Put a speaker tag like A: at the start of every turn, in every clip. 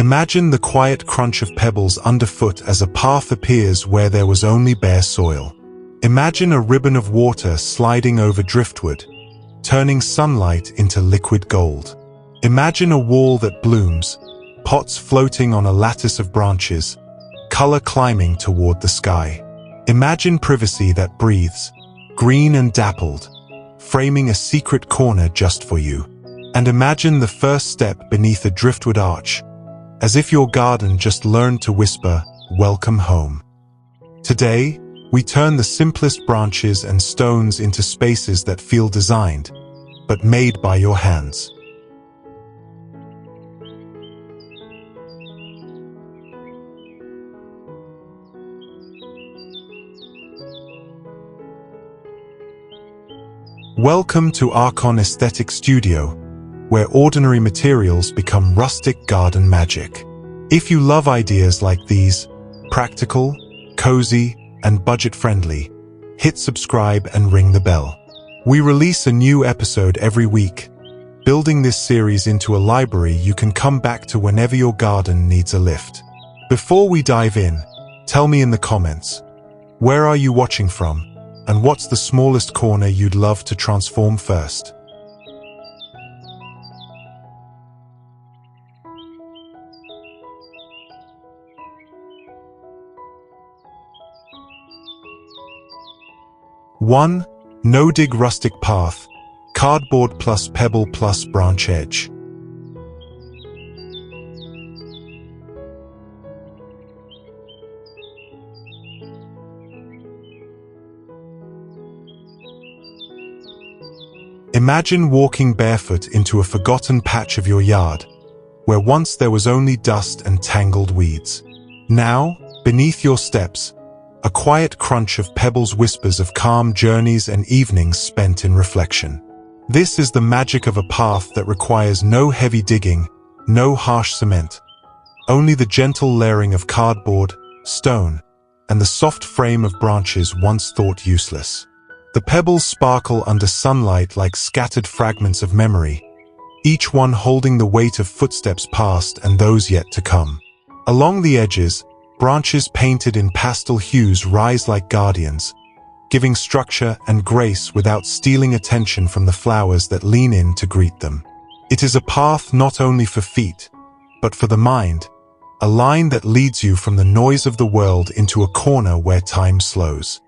A: Imagine the quiet crunch of pebbles underfoot as a path appears where there was only bare soil. Imagine a ribbon of water sliding over driftwood, turning sunlight into liquid gold. Imagine a wall that blooms, pots floating on a lattice of branches, color climbing toward the sky. Imagine privacy that breathes, green and dappled, framing a secret corner just for you. And imagine the first step beneath a driftwood arch, as if your garden just learned to whisper, "Welcome home." Today, we turn the simplest branches and stones into spaces that feel designed, but made by your hands. Welcome to Archon Aesthetic Studio, where ordinary materials become rustic garden magic. If you love ideas like these, practical, cozy, and budget-friendly, hit subscribe and ring the bell. We release a new episode every week, building this series into a library you can come back to whenever your garden needs a lift. Before we dive in, tell me in the comments, where are you watching from, and what's the smallest corner you'd love to transform first? One, no-dig rustic path, cardboard plus pebble plus branch edge. Imagine walking barefoot into a forgotten patch of your yard, where once there was only dust and tangled weeds. Now, beneath your steps, a quiet crunch of pebbles whispers of calm journeys and evenings spent in reflection. This is the magic of a path that requires no heavy digging, no harsh cement, only the gentle layering of cardboard, stone, and the soft frame of branches once thought useless. The pebbles sparkle under sunlight like scattered fragments of memory, each one holding the weight of footsteps past and those yet to come. Along the edges, branches painted in pastel hues rise like guardians, giving structure and grace without stealing attention from the flowers that lean in to greet them. It is a path not only for feet, but for the mind, a line that leads you from the noise of the world into a corner where time slows.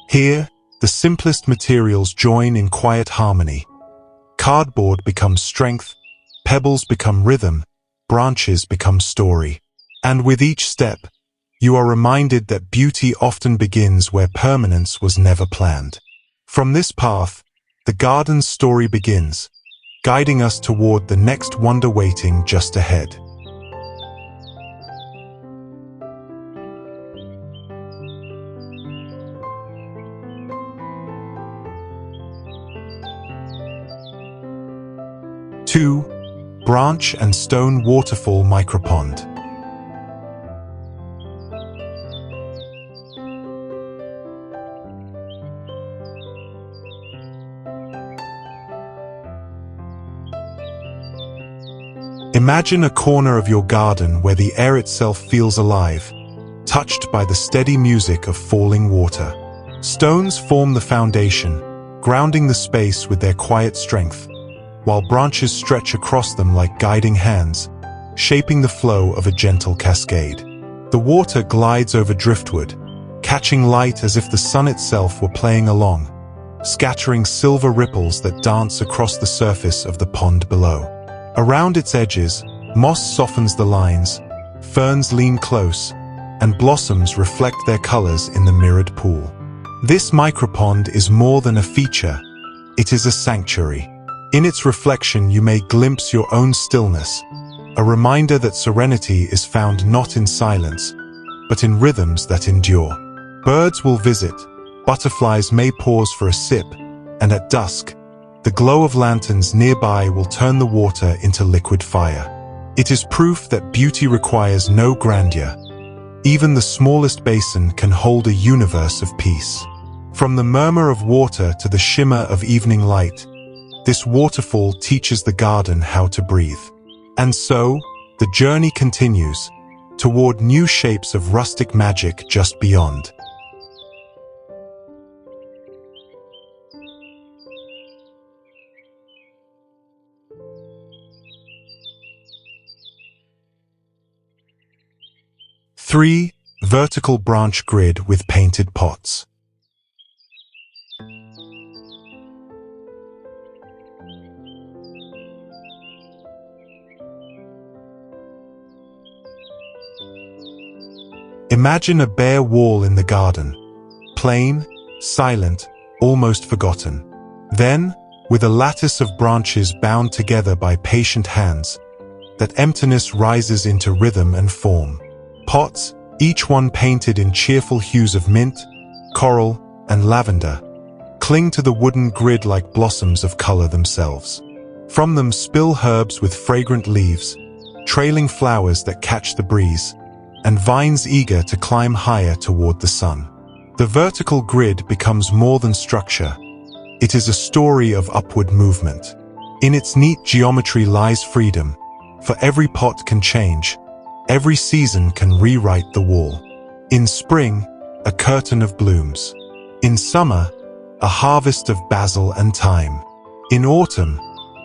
A: Here, the simplest materials join in quiet harmony. Cardboard becomes strength, pebbles become rhythm, branches become story. And with each step, you are reminded that beauty often begins where permanence was never planned. From this path, the garden's story begins, guiding us toward the next wonder waiting just ahead. Two, branch and stone waterfall micropond. Imagine a corner of your garden where the air itself feels alive, touched by the steady music of falling water. Stones form the foundation, grounding the space with their quiet strength, while branches stretch across them like guiding hands, shaping the flow of a gentle cascade. The water glides over driftwood, catching light as if the sun itself were playing along, scattering silver ripples that dance across the surface of the pond below. Around its edges, moss softens the lines, ferns lean close, and blossoms reflect their colors in the mirrored pool. This micropond is more than a feature, it is a sanctuary. In its reflection you may glimpse your own stillness, a reminder that serenity is found not in silence, but in rhythms that endure. Birds will visit, butterflies may pause for a sip, and at dusk, the glow of lanterns nearby will turn the water into liquid fire. It is proof that beauty requires no grandeur. Even the smallest basin can hold a universe of peace. From the murmur of water to the shimmer of evening light, this waterfall teaches the garden how to breathe. And so, The journey continues, toward new shapes of rustic magic just beyond. Three, vertical branch grid with painted pots. Imagine a bare wall in the garden, plain, silent, almost forgotten. Then, with a lattice of branches bound together by patient hands, that emptiness rises into rhythm and form. Pots, each one painted in cheerful hues of mint, coral, and lavender, cling to the wooden grid like blossoms of color themselves. From them spill herbs with fragrant leaves, trailing flowers that catch the breeze, and vines eager to climb higher toward the sun. The vertical grid becomes more than structure. It is a story of upward movement. In its neat geometry lies freedom, for every pot can change, every season can rewrite the wall. In spring, a curtain of blooms. In summer, a harvest of basil and thyme. In autumn,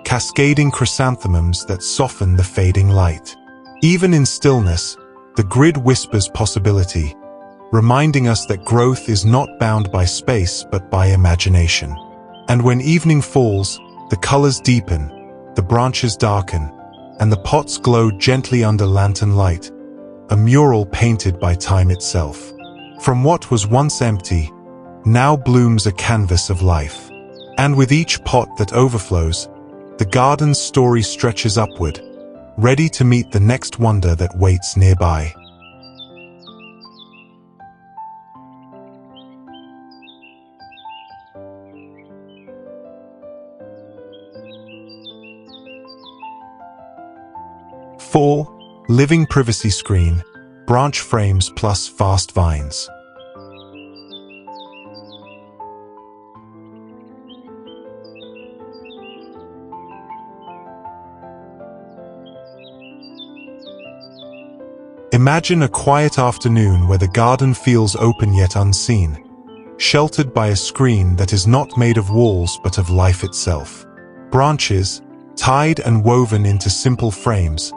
A: cascading chrysanthemums that soften the fading light. Even in stillness, the grid whispers possibility, reminding us that growth is not bound by space but by imagination. And when evening falls, the colors deepen, the branches darken, and the pots glow gently under lantern light, a mural painted by time itself. From what was once empty, now blooms a canvas of life. And with each pot that overflows, the garden's story stretches upward, ready to meet the next wonder that waits nearby. Four, living privacy screen, branch frames plus fast vines. Imagine a quiet afternoon where the garden feels open yet unseen, sheltered by a screen that is not made of walls but of life itself. Branches, tied and woven into simple frames,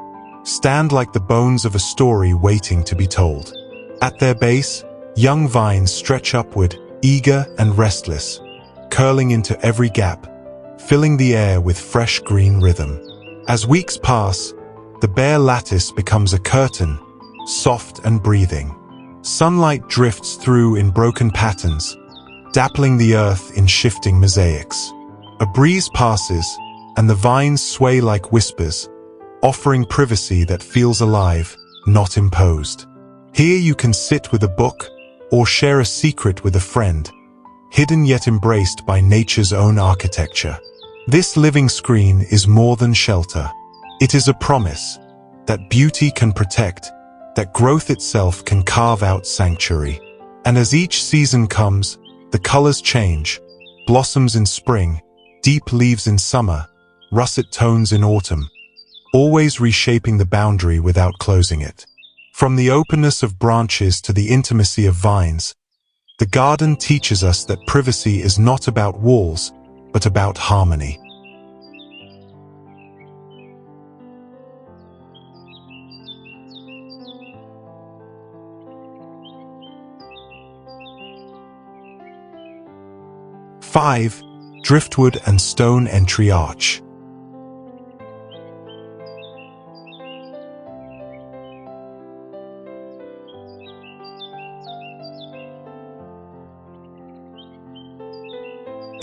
A: stand like the bones of a story waiting to be told. At their base, young vines stretch upward, eager and restless, curling into every gap, filling the air with fresh green rhythm. As weeks pass, the bare lattice becomes a curtain, soft and breathing. Sunlight drifts through in broken patterns, dappling the earth in shifting mosaics. A breeze passes, and the vines sway like whispers, offering privacy that feels alive, not imposed. Here you can sit with a book, or share a secret with a friend, hidden yet embraced by nature's own architecture. This living screen is more than shelter. It is a promise that beauty can protect, that growth itself can carve out sanctuary. And as each season comes, the colors change, blossoms in spring, deep leaves in summer, russet tones in autumn, always reshaping the boundary without closing it. From the openness of branches to the intimacy of vines, the garden teaches us that privacy is not about walls, but about harmony. Five, driftwood and stone entry arch.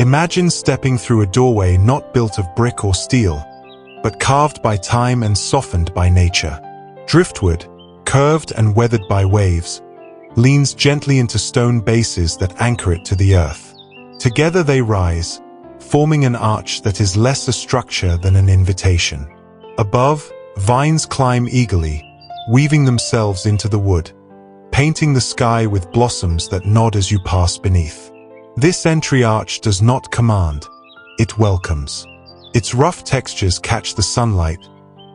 A: Imagine stepping through a doorway not built of brick or steel, but carved by time and softened by nature. Driftwood, curved and weathered by waves, leans gently into stone bases that anchor it to the earth. Together they rise, forming an arch that is less a structure than an invitation. Above, vines climb eagerly, weaving themselves into the wood, painting the sky with blossoms that nod as you pass beneath. This entry arch does not command, it welcomes. Its rough textures catch the sunlight,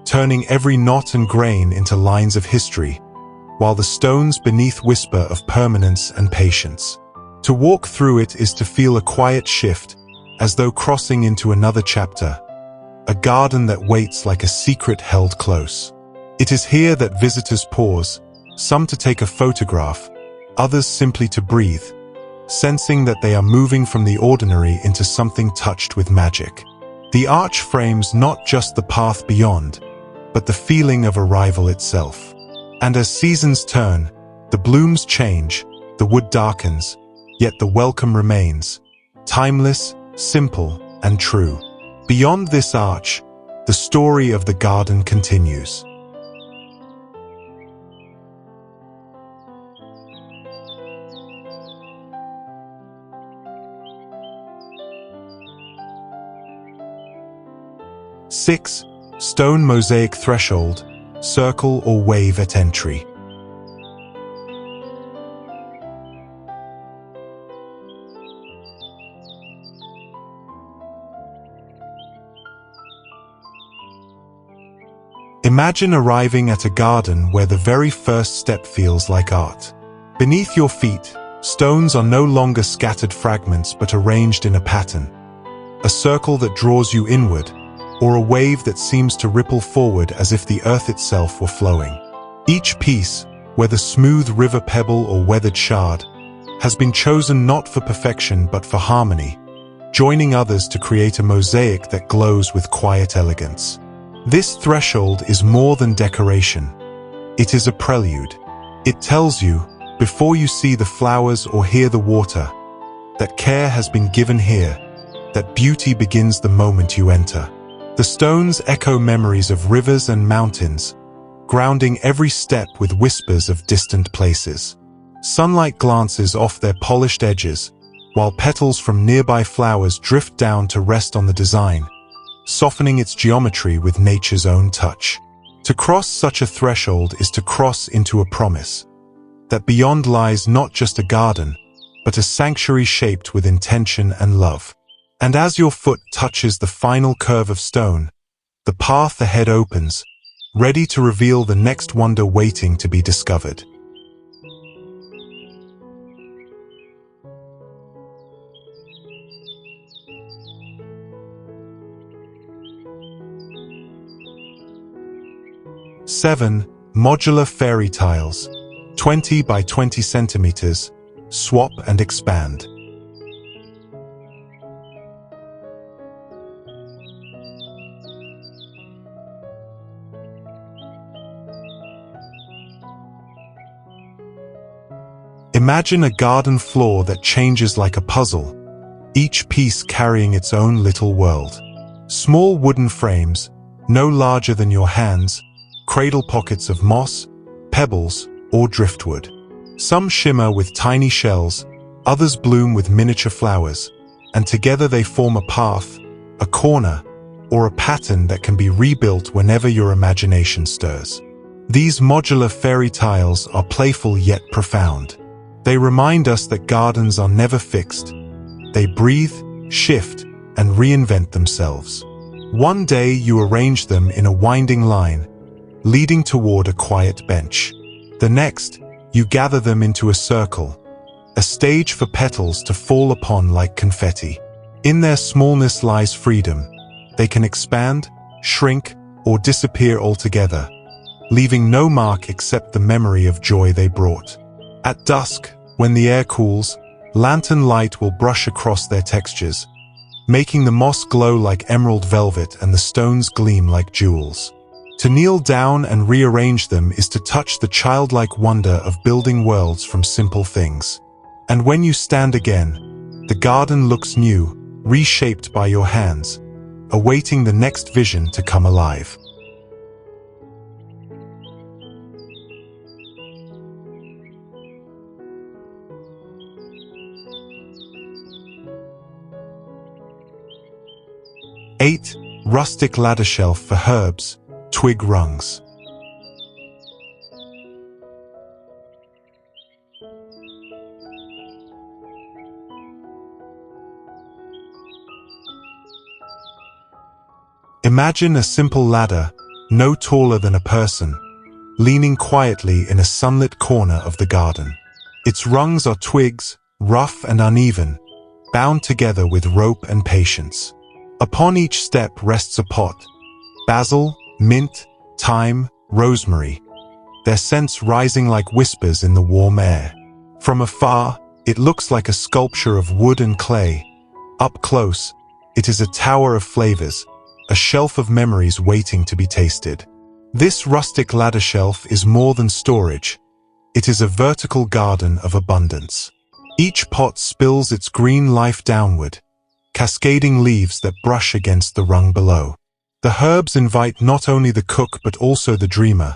A: turning every knot and grain into lines of history, while the stones beneath whisper of permanence and patience. To walk through it is to feel a quiet shift, as though crossing into another chapter, a garden that waits like a secret held close. It is here that visitors pause, some to take a photograph, others simply to breathe, sensing that they are moving from the ordinary into something touched with magic. The arch frames not just the path beyond, but the feeling of arrival itself. And as seasons turn, the blooms change, the wood darkens, yet the welcome remains, timeless, simple, and true. Beyond this arch, the story of the garden continues. Six, stone mosaic threshold, circle or wave at entry. Imagine arriving at a garden where the very first step feels like art. Beneath your feet, stones are no longer scattered fragments but arranged in a pattern. A circle that draws you inward, or a wave that seems to ripple forward as if the earth itself were flowing. Each piece, whether smooth river pebble or weathered shard, has been chosen not for perfection but for harmony, joining others to create a mosaic that glows with quiet elegance. This threshold is more than decoration. It is a prelude. It tells you, before you see the flowers or hear the water, that care has been given here, that beauty begins the moment you enter. The stones echo memories of rivers and mountains, grounding every step with whispers of distant places. Sunlight glances off their polished edges, while petals from nearby flowers drift down to rest on the design, softening its geometry with nature's own touch. To cross such a threshold is to cross into a promise, that beyond lies not just a garden, but a sanctuary shaped with intention and love. And as your foot touches the final curve of stone, the path ahead opens, ready to reveal the next wonder waiting to be discovered. Seven, modular fairy tiles, 20 by 20 centimeters, swap and expand. Imagine a garden floor that changes like a puzzle, each piece carrying its own little world. Small wooden frames, no larger than your hands, cradle pockets of moss, pebbles, or driftwood. Some shimmer with tiny shells, others bloom with miniature flowers, and together they form a path, a corner, or a pattern that can be rebuilt whenever your imagination stirs. These modular fairy tiles are playful yet profound. They remind us that gardens are never fixed. They breathe, shift, and reinvent themselves. One day you arrange them in a winding line, leading toward a quiet bench. The next, you gather them into a circle, a stage for petals to fall upon like confetti. In their smallness lies freedom. They can expand, shrink, or disappear altogether, leaving no mark except the memory of joy they brought. At dusk, when the air cools, lantern light will brush across their textures, making the moss glow like emerald velvet and the stones gleam like jewels. To kneel down and rearrange them is to touch the childlike wonder of building worlds from simple things. And when you stand again, the garden looks new, reshaped by your hands, awaiting the next vision to come alive. Eight, rustic ladder shelf for herbs, twig rungs. Imagine a simple ladder, no taller than a person, leaning quietly in a sunlit corner of the garden. Its rungs are twigs, rough and uneven, bound together with rope and patience. Upon each step rests a pot, basil, mint, thyme, rosemary, their scents rising like whispers in the warm air. From afar, it looks like a sculpture of wood and clay. Up close, it is a tower of flavors, a shelf of memories waiting to be tasted. This rustic ladder shelf is more than storage. It is a vertical garden of abundance. Each pot spills its green life downward, cascading leaves that brush against the rung below. The herbs invite not only the cook but also the dreamer,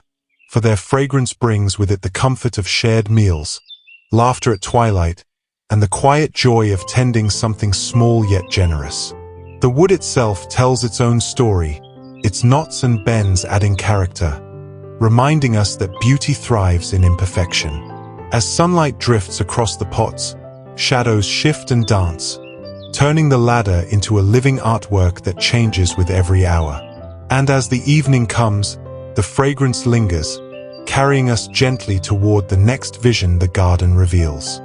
A: for their fragrance brings with it the comfort of shared meals, laughter at twilight, and the quiet joy of tending something small yet generous. The wood itself tells its own story, its knots and bends adding character, reminding us that beauty thrives in imperfection. As sunlight drifts across the pots, shadows shift and dance, turning the ladder into a living artwork that changes with every hour. And as the evening comes, the fragrance lingers, carrying us gently toward the next vision the garden reveals.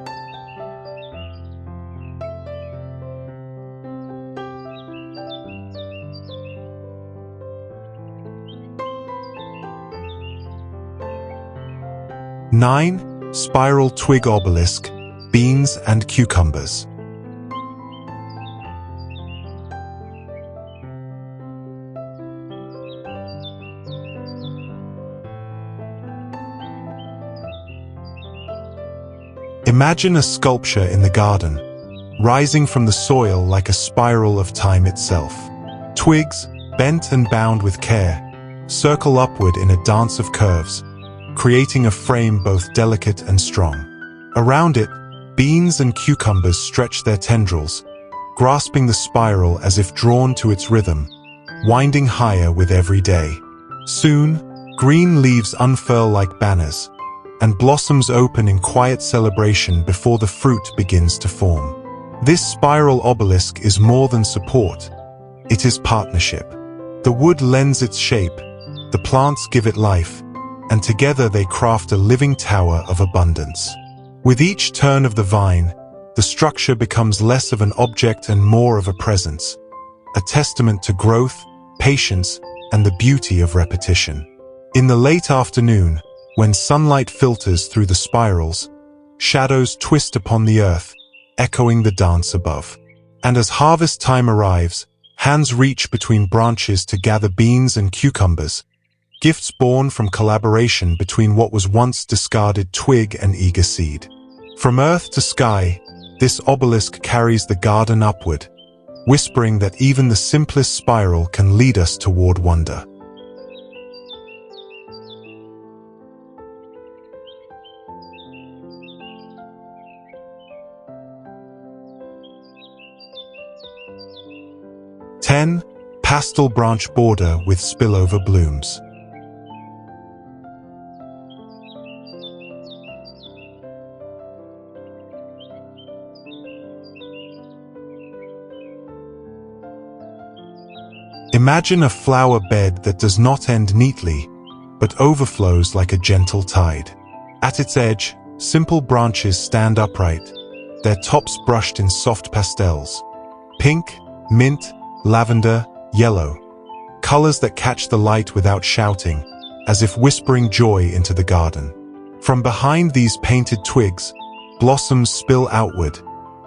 A: Nine, Spiral Twig Obelisk, Beans and Cucumbers. Imagine a sculpture in the garden, rising from the soil like a spiral of time itself. Twigs, bent and bound with care, circle upward in a dance of curves, creating a frame both delicate and strong. Around it, beans and cucumbers stretch their tendrils, grasping the spiral as if drawn to its rhythm, winding higher with every day. Soon, green leaves unfurl like banners, and blossoms open in quiet celebration before the fruit begins to form. This spiral obelisk is more than support. It is partnership. The wood lends its shape, the plants give it life, and together they craft a living tower of abundance. With each turn of the vine, the structure becomes less of an object and more of a presence, a testament to growth, patience, and the beauty of repetition. In the late afternoon, when sunlight filters through the spirals, shadows twist upon the earth, echoing the dance above. And as harvest time arrives, hands reach between branches to gather beans and cucumbers, gifts born from collaboration between what was once discarded twig and eager seed. From earth to sky, this obelisk carries the garden upward, whispering that even the simplest spiral can lead us toward wonder. Ten, Pastel branch border with spillover blooms. Imagine a flower bed that does not end neatly, but overflows like a gentle tide. At its edge, simple branches stand upright, their tops brushed in soft pastels. Pink, mint, lavender, yellow. Colors that catch the light without shouting, as if whispering joy into the garden. From behind these painted twigs, blossoms spill outward,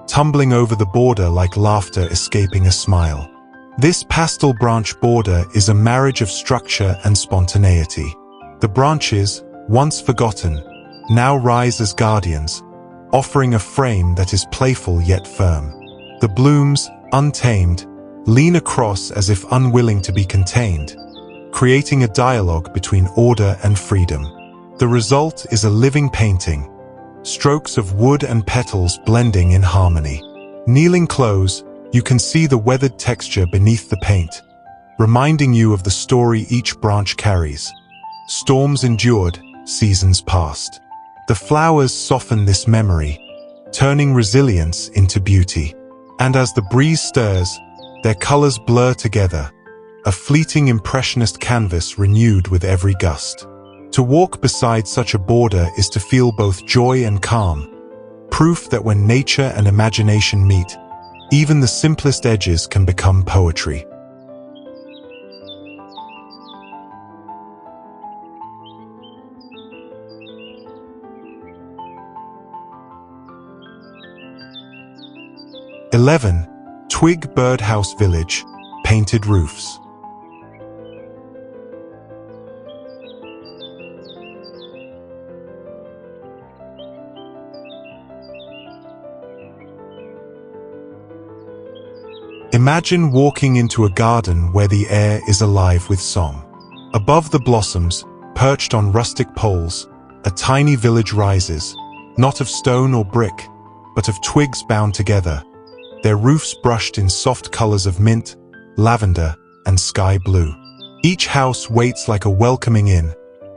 A: tumbling over the border like laughter escaping a smile. This pastel branch border is a marriage of structure and spontaneity. The branches, once forgotten, now rise as guardians, offering a frame that is playful yet firm. The blooms, untamed, lean across as if unwilling to be contained, creating a dialogue between order and freedom. The result is a living painting, strokes of wood and petals blending in harmony. Kneeling close, you can see the weathered texture beneath the paint, reminding you of the story each branch carries. Storms endured, seasons passed. The flowers soften this memory, turning resilience into beauty. And as the breeze stirs, their colors blur together, a fleeting impressionist canvas renewed with every gust. To walk beside such a border is to feel both joy and calm, proof that when nature and imagination meet, even the simplest edges can become poetry. (11) Twig Birdhouse Village, Painted Roofs. Imagine walking into a garden where the air is alive with song. Above the blossoms, perched on rustic poles, a tiny village rises, not of stone or brick, but of twigs bound together, their roofs brushed in soft colors of mint, lavender, and sky blue. Each house waits like a welcoming inn,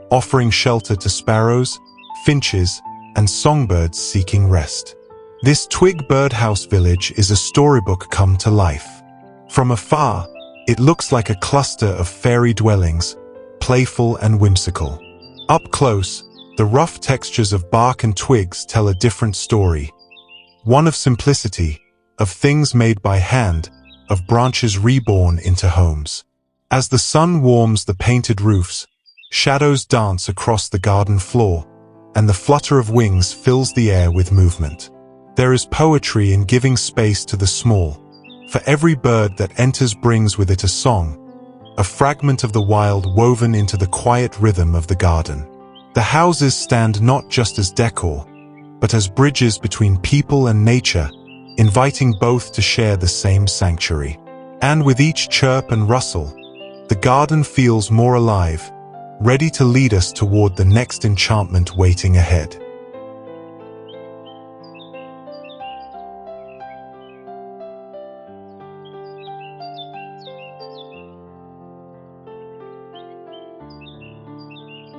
A: offering shelter to sparrows, finches, and songbirds seeking rest. This twig birdhouse village is a storybook come to life. From afar, it looks like a cluster of fairy dwellings, playful and whimsical. Up close, the rough textures of bark and twigs tell a different story. One of simplicity, of things made by hand, of branches reborn into homes. As the sun warms the painted roofs, shadows dance across the garden floor, and the flutter of wings fills the air with movement. There is poetry in giving space to the small, for every bird that enters brings with it a song, a fragment of the wild woven into the quiet rhythm of the garden. The houses stand not just as decor, but as bridges between people and nature, inviting both to share the same sanctuary. And with each chirp and rustle, the garden feels more alive, ready to lead us toward the next enchantment waiting ahead.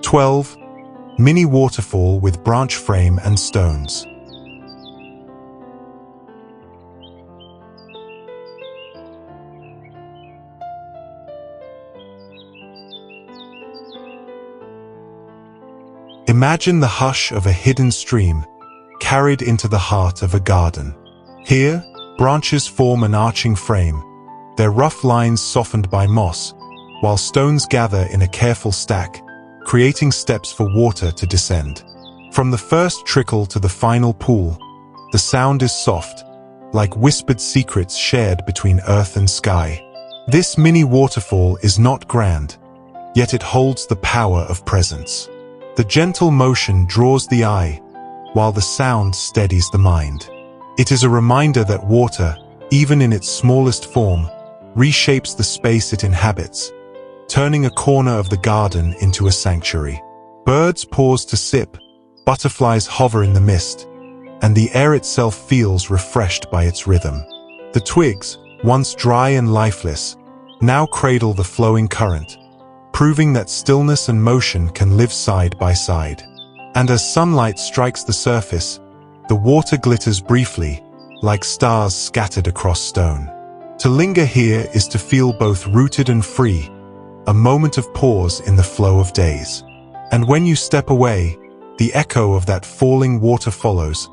A: (12) Mini Waterfall with branch frame and stones. Imagine the hush of a hidden stream, carried into the heart of a garden. Here, branches form an arching frame, their rough lines softened by moss, while stones gather in a careful stack, creating steps for water to descend. From the first trickle to the final pool, the sound is soft, like whispered secrets shared between earth and sky. This mini waterfall is not grand, yet it holds the power of presence. The gentle motion draws the eye, while the sound steadies the mind. It is a reminder that water, even in its smallest form, reshapes the space it inhabits, turning a corner of the garden into a sanctuary. Birds pause to sip, butterflies hover in the mist, and the air itself feels refreshed by its rhythm. The twigs, once dry and lifeless, now cradle the flowing current, proving that stillness and motion can live side by side. And as sunlight strikes the surface, the water glitters briefly, like stars scattered across stone. To linger here is to feel both rooted and free, a moment of pause in the flow of days. And when you step away, the echo of that falling water follows,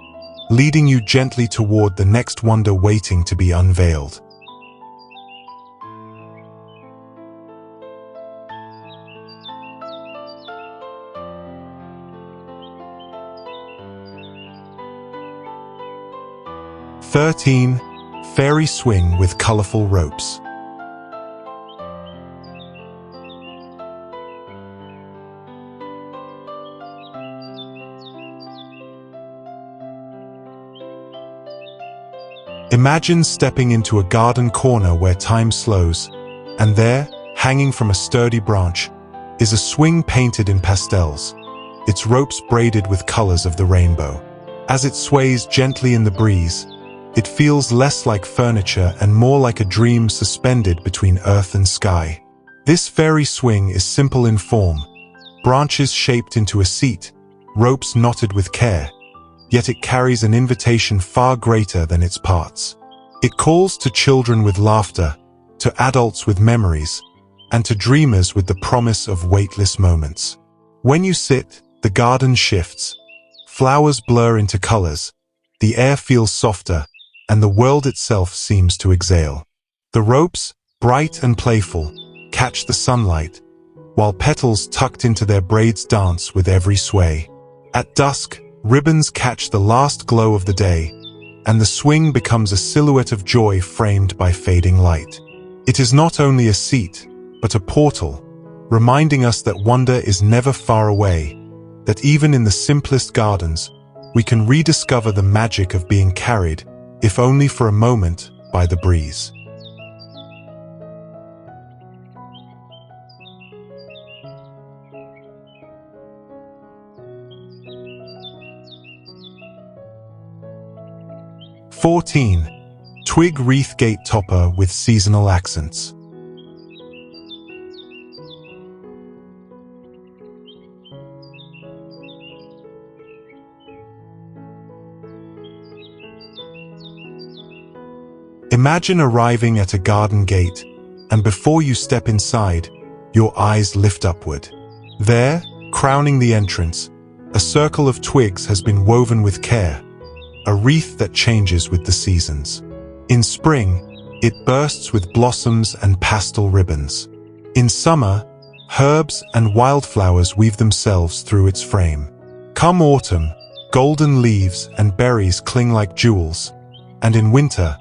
A: leading you gently toward the next wonder waiting to be unveiled. (13) Fairy Swing with colorful ropes. Imagine stepping into a garden corner where time slows, and there, hanging from a sturdy branch, is a swing painted in pastels, its ropes braided with colors of the rainbow. As it sways gently in the breeze, it feels less like furniture and more like a dream suspended between earth and sky. This fairy swing is simple in form, branches shaped into a seat, ropes knotted with care, yet it carries an invitation far greater than its parts. It calls to children with laughter, to adults with memories, and to dreamers with the promise of weightless moments. When you sit, the garden shifts. Flowers blur into colors, the air feels softer, and the world itself seems to exhale. The ropes, bright and playful, catch the sunlight, while petals tucked into their braids dance with every sway. At dusk, ribbons catch the last glow of the day, and the swing becomes a silhouette of joy framed by fading light. It is not only a seat, but a portal, reminding us that wonder is never far away, that even in the simplest gardens, we can rediscover the magic of being carried, if only for a moment, by the breeze. (14) Twig Wreath Gate Topper with Seasonal Accents. Imagine arriving at a garden gate, and before you step inside, your eyes lift upward. There, crowning the entrance, a circle of twigs has been woven with care, a wreath that changes with the seasons. In spring, it bursts with blossoms and pastel ribbons. In summer, herbs and wildflowers weave themselves through its frame. Come autumn, golden leaves and berries cling like jewels, and in winter,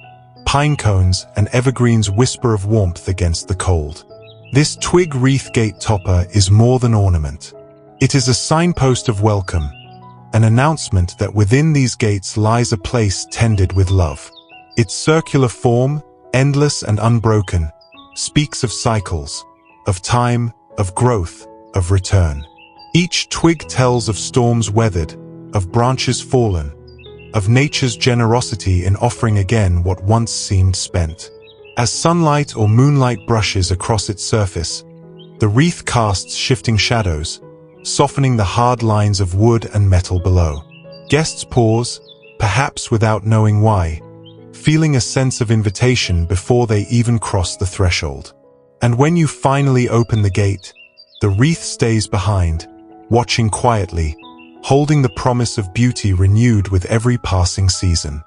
A: pine cones and evergreens whisper of warmth against the cold. This twig wreath gate topper is more than ornament. It is a signpost of welcome, an announcement that within these gates lies a place tended with love. Its circular form, endless and unbroken, speaks of cycles, of time, of growth, of return. Each twig tells of storms weathered, of branches fallen, of nature's generosity in offering again what once seemed spent. As sunlight or moonlight brushes across its surface, the wreath casts shifting shadows, softening the hard lines of wood and metal below. Guests pause, perhaps without knowing why, feeling a sense of invitation before they even cross the threshold. And when you finally open the gate, the wreath stays behind, watching quietly, holding the promise of beauty renewed with every passing season.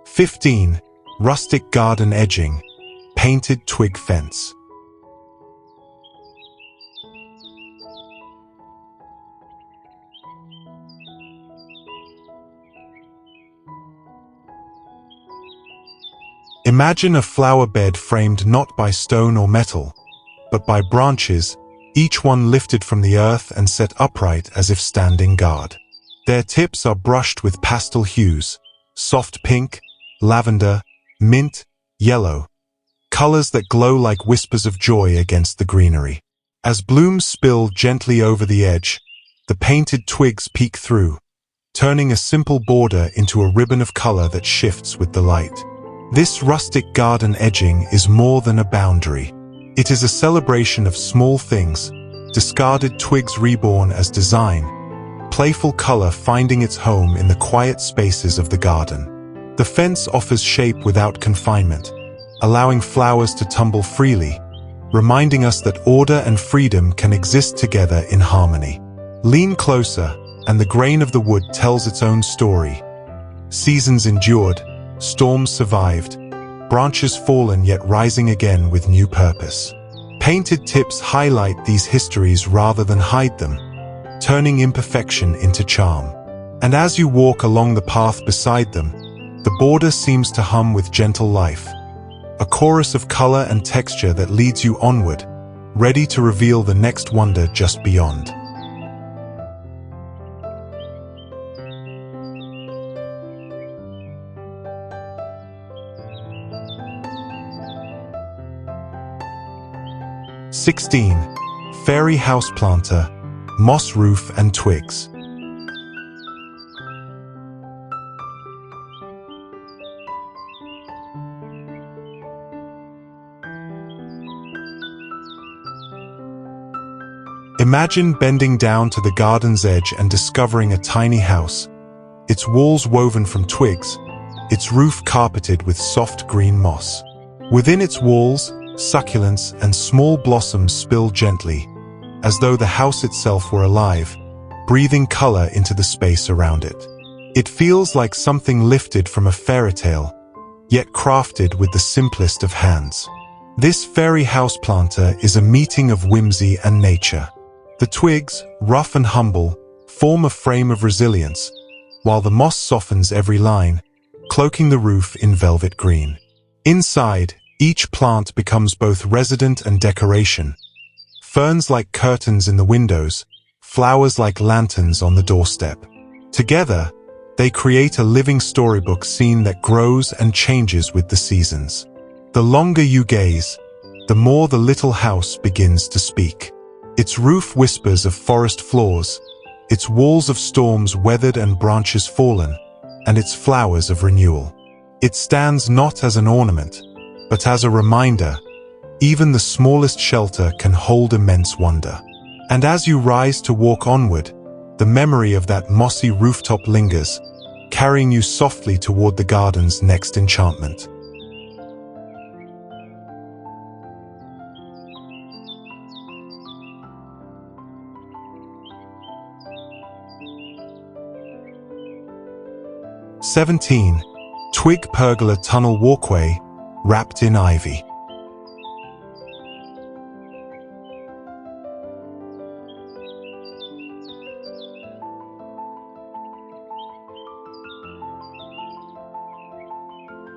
A: (15) Rustic Garden Edging, Painted Twig Fence. Imagine a flower bed framed not by stone or metal, but by branches, each one lifted from the earth and set upright as if standing guard. Their tips are brushed with pastel hues, soft pink, lavender, mint, yellow, colors that glow like whispers of joy against the greenery. As blooms spill gently over the edge, the painted twigs peek through, turning a simple border into a ribbon of color that shifts with the light. This rustic garden edging is more than a boundary. It is a celebration of small things, discarded twigs reborn as design, playful color finding its home in the quiet spaces of the garden. The fence offers shape without confinement, allowing flowers to tumble freely, reminding us that order and freedom can exist together in harmony. Lean closer, and the grain of the wood tells its own story. Seasons endured, storms survived, branches fallen yet rising again with new purpose. Painted tips highlight these histories rather than hide them, turning imperfection into charm. And as you walk along the path beside them, the border seems to hum with gentle life, a chorus of color and texture that leads you onward, ready to reveal the next wonder just beyond. (16) Fairy House Planter, Moss Roof and Twigs. Imagine bending down to the garden's edge and discovering a tiny house, its walls woven from twigs, its roof carpeted with soft green moss. Within its walls, succulents and small blossoms spill gently, as though the house itself were alive, breathing color into the space around it. It feels like something lifted from a fairy tale, yet crafted with the simplest of hands. This fairy houseplanter is a meeting of whimsy and nature. The twigs, rough and humble, form a frame of resilience, while the moss softens every line, cloaking the roof in velvet green. Inside, each plant becomes both resident and decoration. Ferns like curtains in the windows, flowers like lanterns on the doorstep. Together, they create a living storybook scene that grows and changes with the seasons. The longer you gaze, the more the little house begins to speak. Its roof whispers of forest floors, its walls of storms weathered and branches fallen, and its flowers of renewal. It stands not as an ornament, but as a reminder. Even the smallest shelter can hold immense wonder. And as you rise to walk onward, the memory of that mossy rooftop lingers, carrying you softly toward the garden's next enchantment. "17. Twig Pergola Tunnel Walkway, wrapped in ivy."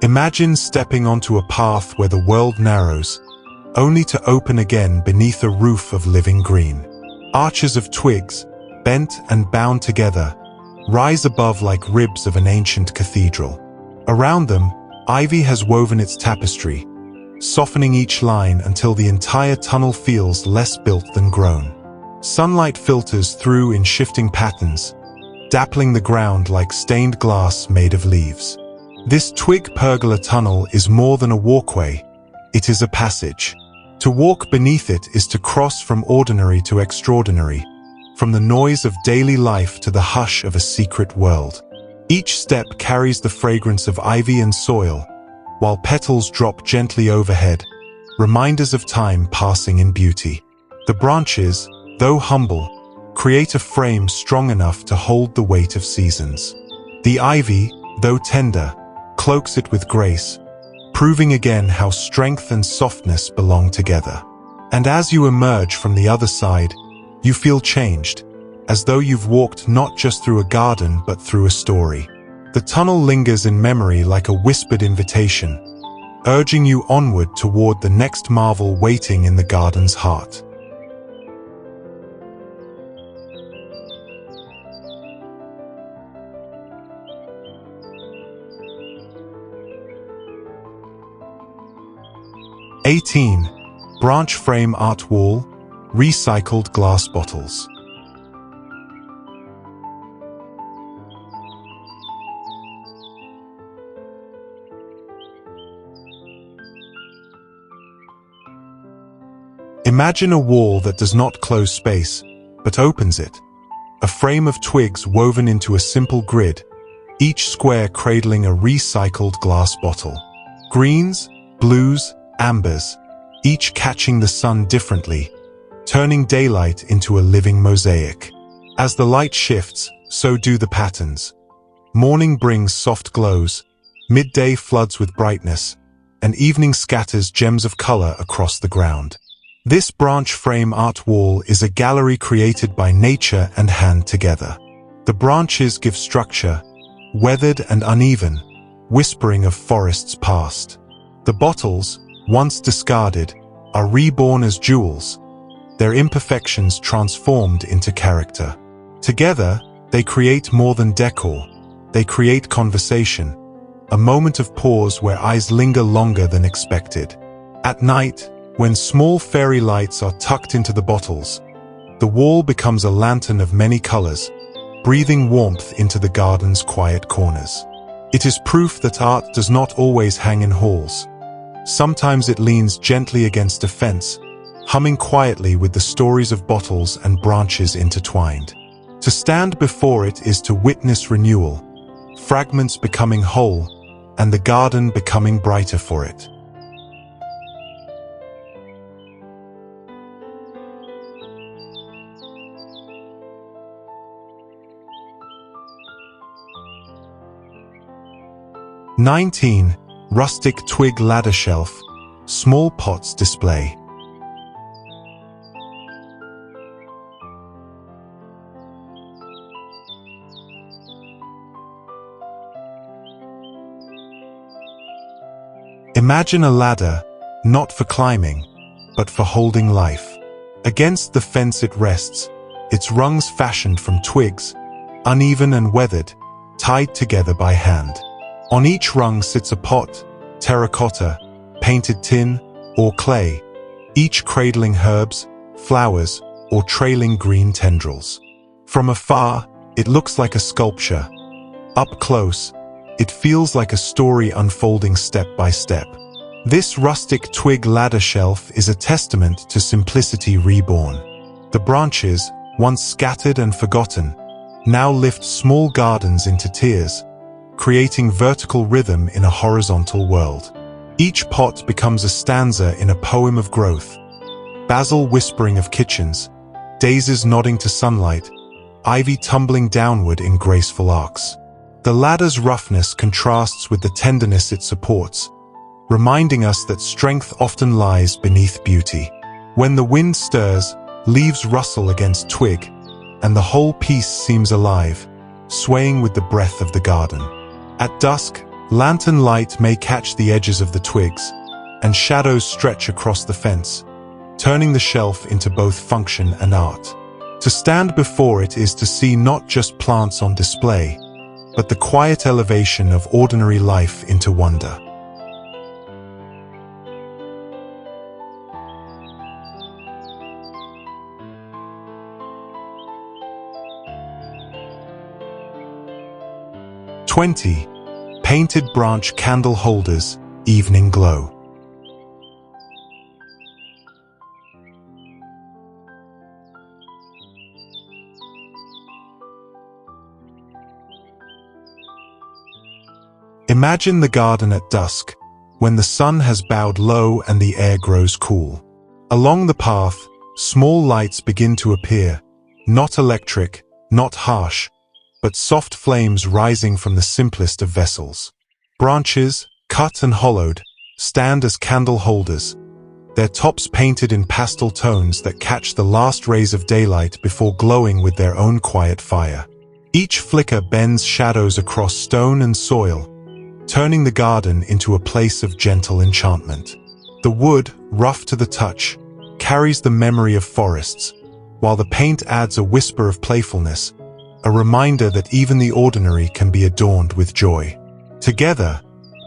A: Imagine stepping onto a path where the world narrows, only to open again beneath a roof of living green. Arches of twigs, bent and bound together, rise above like ribs of an ancient cathedral. Around them, ivy has woven its tapestry, softening each line until the entire tunnel feels less built than grown. Sunlight filters through in shifting patterns, dappling the ground like stained glass made of leaves. This twig pergola tunnel is more than a walkway, it is a passage. To walk beneath it is to cross from ordinary to extraordinary, from the noise of daily life to the hush of a secret world. Each step carries the fragrance of ivy and soil, while petals drop gently overhead, reminders of time passing in beauty. The branches, though humble, create a frame strong enough to hold the weight of seasons. The ivy, though tender, cloaks it with grace, proving again how strength and softness belong together. And as you emerge from the other side, you feel changed, as though you've walked not just through a garden but through a story. The tunnel lingers in memory like a whispered invitation, urging you onward toward the next marvel waiting in the garden's heart. "18. Branch frame art wall, recycled glass bottles." Imagine a wall that does not close space, but opens it. A frame of twigs woven into a simple grid, each square cradling a recycled glass bottle. Greens, blues, ambers, each catching the sun differently, turning daylight into a living mosaic. As the light shifts, so do the patterns. Morning brings soft glows, midday floods with brightness, and evening scatters gems of color across the ground. This branch frame art wall is a gallery created by nature and hand together. The branches give structure, weathered and uneven, whispering of forests past. The bottles, once discarded, are reborn as jewels, their imperfections transformed into character. Together, they create more than decor. They create conversation, a moment of pause where eyes linger longer than expected. At night, when small fairy lights are tucked into the bottles, the wall becomes a lantern of many colors, breathing warmth into the garden's quiet corners. It is proof that art does not always hang in halls. Sometimes it leans gently against a fence, humming quietly with the stories of bottles and branches intertwined. To stand before it is to witness renewal, fragments becoming whole, and the garden becoming brighter for it. "19. Rustic twig ladder shelf, small pots display." Imagine a ladder, not for climbing, but for holding life. Against the fence it rests, its rungs fashioned from twigs, uneven and weathered, tied together by hand. On each rung sits a pot, terracotta, painted tin, or clay, each cradling herbs, flowers, or trailing green tendrils. From afar, it looks like a sculpture. Up close, it feels like a story unfolding step by step. This rustic twig ladder shelf is a testament to simplicity reborn. The branches, once scattered and forgotten, now lift small gardens into tiers, creating vertical rhythm in a horizontal world. Each pot becomes a stanza in a poem of growth, basil whispering of kitchens, daisies nodding to sunlight, ivy tumbling downward in graceful arcs. The ladder's roughness contrasts with the tenderness it supports, reminding us that strength often lies beneath beauty. When the wind stirs, leaves rustle against twig, and the whole piece seems alive, swaying with the breath of the garden. At dusk, lantern light may catch the edges of the twigs, and shadows stretch across the fence, turning the shelf into both function and art. To stand before it is to see not just plants on display, but the quiet elevation of ordinary life into wonder. "20. Painted branch candle holders, evening glow." Imagine the garden at dusk, when the sun has bowed low and the air grows cool. Along the path, small lights begin to appear, not electric, not harsh, but soft flames rising from the simplest of vessels. Branches, cut and hollowed, stand as candle holders, their tops painted in pastel tones that catch the last rays of daylight before glowing with their own quiet fire. Each flicker bends shadows across stone and soil, turning the garden into a place of gentle enchantment. The wood, rough to the touch, carries the memory of forests, while the paint adds a whisper of playfulness, a reminder that even the ordinary can be adorned with joy. Together,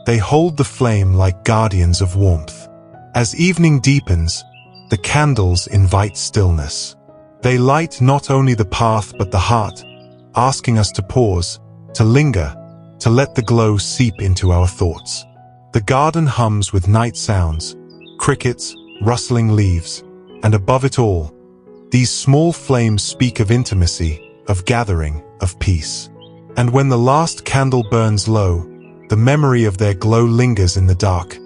A: they hold the flame like guardians of warmth. As evening deepens, the candles invite stillness. They light not only the path but the heart, asking us to pause, to linger, to let the glow seep into our thoughts. The garden hums with night sounds, crickets, rustling leaves, and above it all, these small flames speak of intimacy, of gathering, of peace. And when the last candle burns low, the memory of their glow lingers in the dark,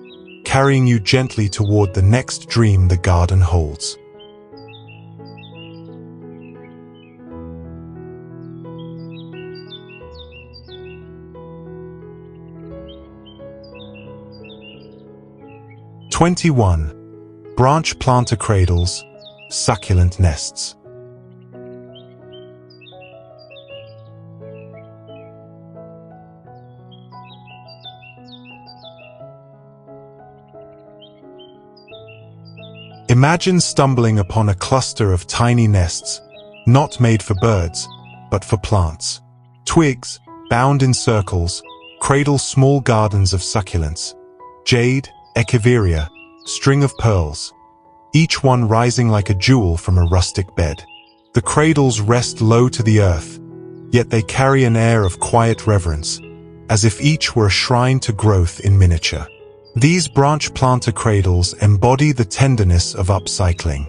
A: carrying you gently toward the next dream the garden holds. "21. Branch planter cradles, succulent nests." Imagine stumbling upon a cluster of tiny nests, not made for birds, but for plants. Twigs, bound in circles, cradle small gardens of succulents, jade, echeveria, string of pearls, each one rising like a jewel from a rustic bed. The cradles rest low to the earth, yet they carry an air of quiet reverence, as if each were a shrine to growth in miniature. These branch planter cradles embody the tenderness of upcycling.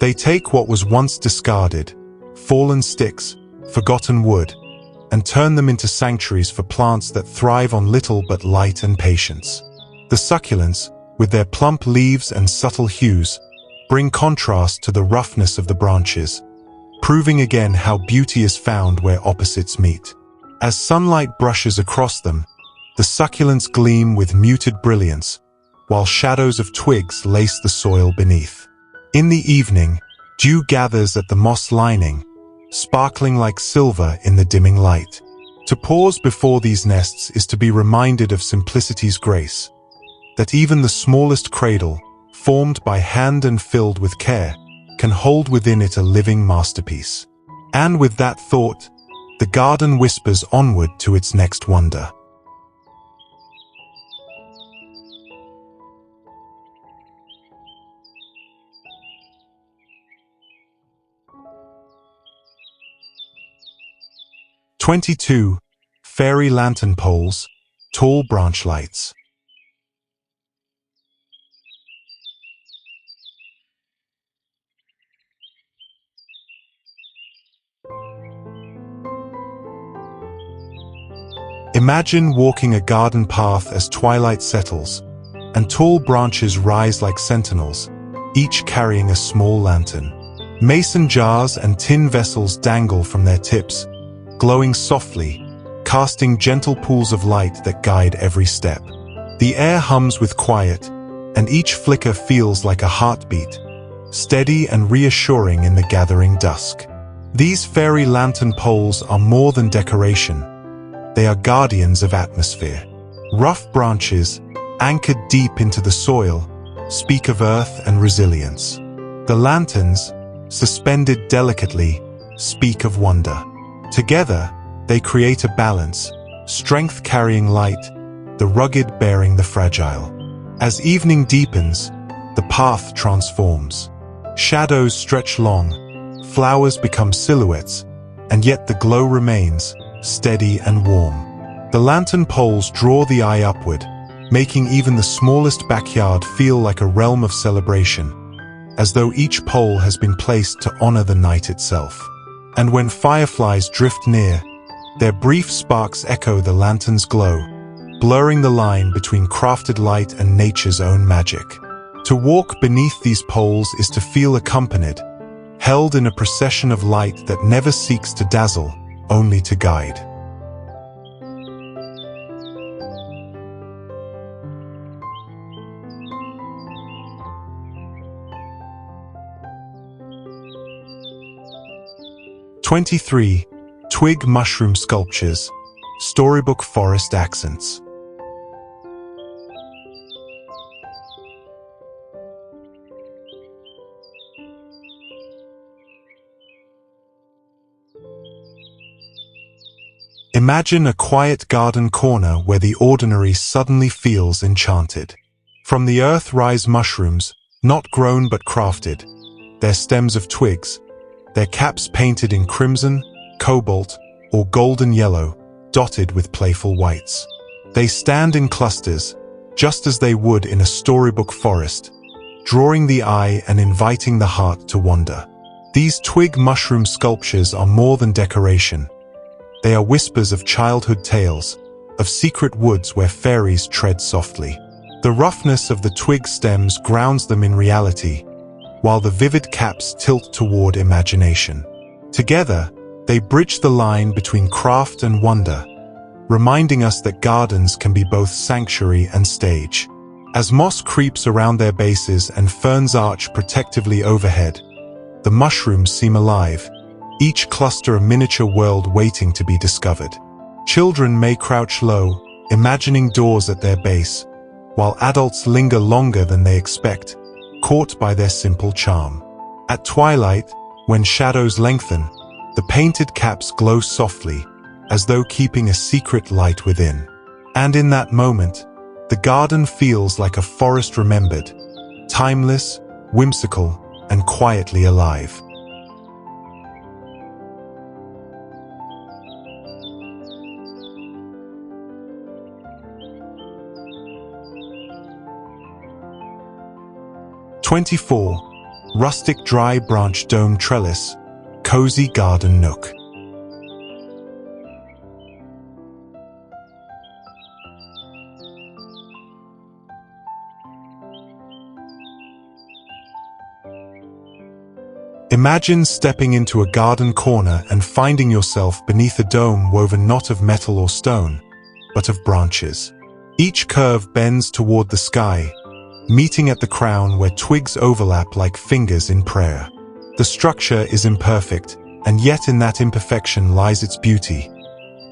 A: They take what was once discarded, fallen sticks, forgotten wood, and turn them into sanctuaries for plants that thrive on little but light and patience. The succulents, with their plump leaves and subtle hues, bring contrast to the roughness of the branches, proving again how beauty is found where opposites meet. As sunlight brushes across them, the succulents gleam with muted brilliance, while shadows of twigs lace the soil beneath. In the evening, dew gathers at the moss lining, sparkling like silver in the dimming light. To pause before these nests is to be reminded of simplicity's grace, that even the smallest cradle, formed by hand and filled with care, can hold within it a living masterpiece. And with that thought, the garden whispers onward to its next wonder. "22. Fairy lantern poles, tall branch lights." Imagine walking a garden path as twilight settles, and tall branches rise like sentinels, each carrying a small lantern. Mason jars and tin vessels dangle from their tips, glowing softly, casting gentle pools of light that guide every step. The air hums with quiet, and each flicker feels like a heartbeat, steady and reassuring in the gathering dusk. These fairy lantern poles are more than decoration. They are guardians of atmosphere. Rough branches, anchored deep into the soil, speak of earth and resilience. The lanterns, suspended delicately, speak of wonder. Together, they create a balance, strength carrying light, the rugged bearing the fragile. As evening deepens, the path transforms. Shadows stretch long, flowers become silhouettes, and yet the glow remains, steady and warm. The lantern poles draw the eye upward, making even the smallest backyard feel like a realm of celebration, as though each pole has been placed to honor the night itself. And when fireflies drift near, their brief sparks echo the lantern's glow, blurring the line between crafted light and nature's own magic. To walk beneath these poles is to feel accompanied, held in a procession of light that never seeks to dazzle, only to guide. "23. Twig mushroom sculptures, Storybook forest accents." Imagine a quiet garden corner where the ordinary suddenly feels enchanted. From the earth rise mushrooms, not grown but crafted, their stems of twigs, their caps painted in crimson, cobalt, or golden yellow, dotted with playful whites. They stand in clusters, just as they would in a storybook forest, drawing the eye and inviting the heart to wander. These twig mushroom sculptures are more than decoration. They are whispers of childhood tales, of secret woods where fairies tread softly. The roughness of the twig stems grounds them in reality, while the vivid caps tilt toward imagination. Together, they bridge the line between craft and wonder, reminding us that gardens can be both sanctuary and stage. As moss creeps around their bases and ferns arch protectively overhead, the mushrooms seem alive, each cluster a miniature world waiting to be discovered. Children may crouch low, imagining doors at their base, while adults linger longer than they expect, caught by their simple charm. At twilight, when shadows lengthen, the painted caps glow softly, as though keeping a secret light within. And in that moment, the garden feels like a forest remembered, timeless, whimsical, and quietly alive. 24. Rustic dry branch dome trellis, cozy garden nook. Imagine stepping into a garden corner and finding yourself beneath a dome woven not of metal or stone, but of branches. Each curve bends toward the sky, meeting at the crown where twigs overlap like fingers in prayer. The structure is imperfect, and yet in that imperfection lies its beauty.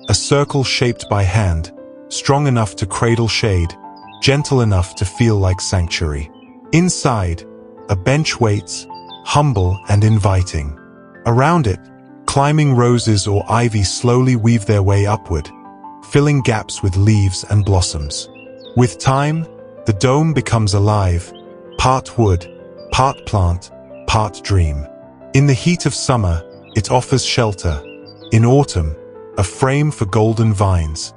A: A circle shaped by hand, strong enough to cradle shade, gentle enough to feel like sanctuary. Inside, a bench waits, humble and inviting. Around it, climbing roses or ivy slowly weave their way upward, filling gaps with leaves and blossoms. With time, the dome becomes alive, part wood, part plant, part dream. In the heat of summer, it offers shelter. In autumn, a frame for golden vines.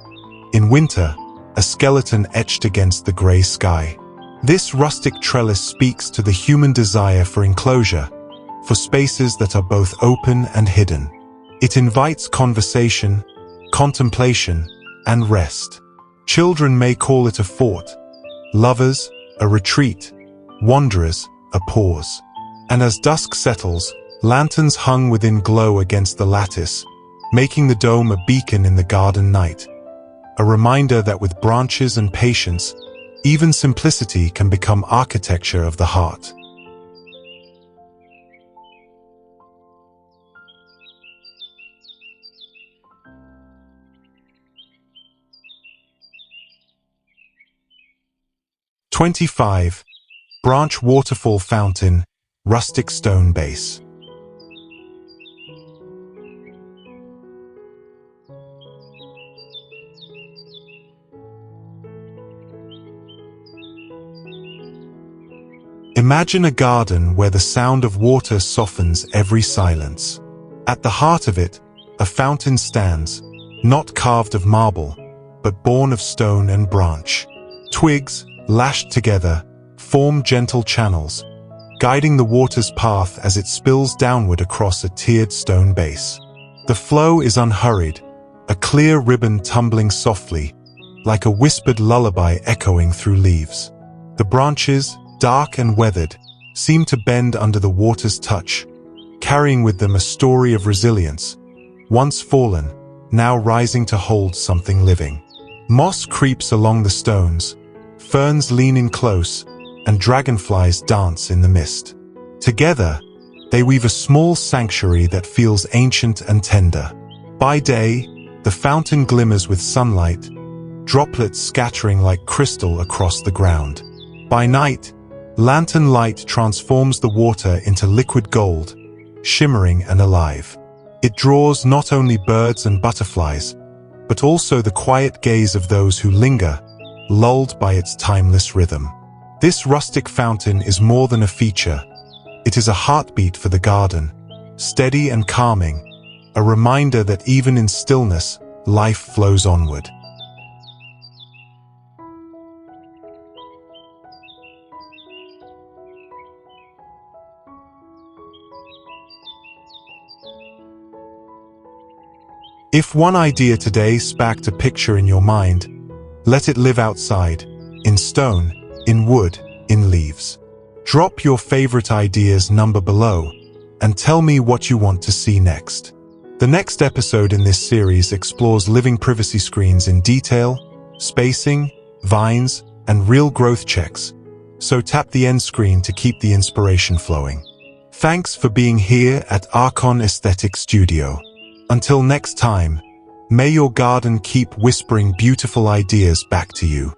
A: In winter, a skeleton etched against the gray sky. This rustic trellis speaks to the human desire for enclosure, for spaces that are both open and hidden. It invites conversation, contemplation, and rest. Children may call it a fort, lovers, a retreat, wanderers, a pause. And as dusk settles, lanterns hung within glow against the lattice, making the dome a beacon in the garden night. A reminder that with branches and patience, even simplicity can become architecture of the heart. (25) Branch waterfall fountain, rustic stone base. Imagine a garden where the sound of water softens every silence. At the heart of it, a fountain stands, not carved of marble, but born of stone and branch. Twigs, lashed together, form gentle channels, guiding the water's path as it spills downward across a tiered stone base. The flow is unhurried, a clear ribbon tumbling softly, like a whispered lullaby echoing through leaves. The branches, dark and weathered, seem to bend under the water's touch, carrying with them a story of resilience, once fallen, now rising to hold something living. Moss creeps along the stones, ferns lean in close, and dragonflies dance in the mist. Together, they weave a small sanctuary that feels ancient and tender. By day, the fountain glimmers with sunlight, droplets scattering like crystal across the ground. By night, lantern light transforms the water into liquid gold, shimmering and alive. It draws not only birds and butterflies, but also the quiet gaze of those who linger, lulled by its timeless rhythm. This rustic fountain is more than a feature. It is a heartbeat for the garden, steady and calming, a reminder that even in stillness, life flows onward. If one idea today sparked a picture in your mind, let it live outside, in stone, in wood, in leaves. Drop your favorite ideas number below, and tell me what you want to see next. The next episode in this series explores living privacy screens in detail, spacing, vines, and real growth checks, so tap the end screen to keep the inspiration flowing. Thanks for being here at Archon Aesthetic Studio. Until next time, may your garden keep whispering beautiful ideas back to you.